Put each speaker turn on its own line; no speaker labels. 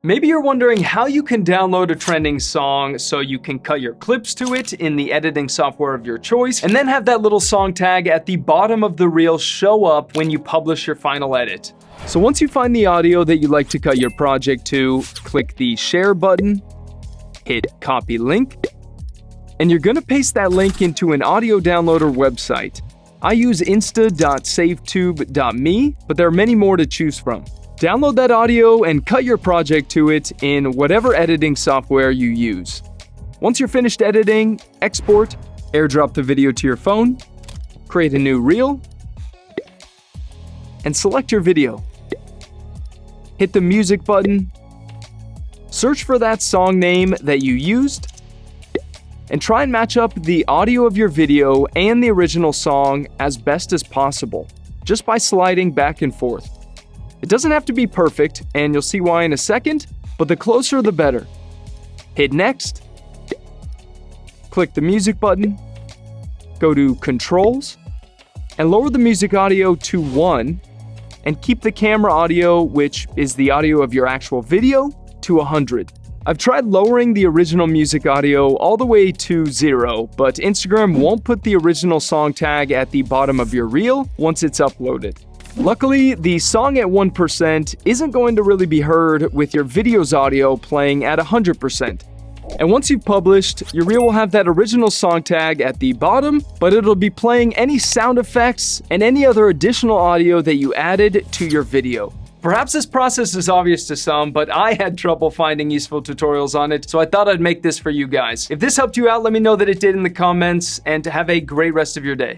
Maybe you're wondering how you can download a trending song so you can cut your clips to it in the editing software of your choice, and then have that little song tag at the bottom of the reel show up when you publish your final edit. So once you find the audio that you'd like to cut your project to, click the share button, hit copy link, and you're gonna paste that link into an audio downloader website. I use insta.savetube.me, but there are many more to choose from. Download that audio and cut your project to it in whatever editing software you use. Once you're finished editing, export, airdrop the video to your phone, create a new reel, and select your video. Hit the music button, search for that song name that you used, and try and match up the audio of your video and the original song as best as possible, just by sliding back and forth. It doesn't have to be perfect, and you'll see why in a second, but the closer the better. Hit next, click the music button, go to Controls, and lower the music audio to 1, and keep the camera audio, which is the audio of your actual video, to 100. I've tried lowering the original music audio all the way to 0, but Instagram won't put the original song tag at the bottom of your reel once it's uploaded. Luckily, the song at 1% isn't going to really be heard with your video's audio playing at 100%. And once you've published, your reel will have that original song tag at the bottom, but it'll be playing any sound effects and any other additional audio that you added to your video. Perhaps this process is obvious to some, but I had trouble finding useful tutorials on it, so I thought I'd make this for you guys. If this helped you out, let me know that it did in the comments, and have a great rest of your day.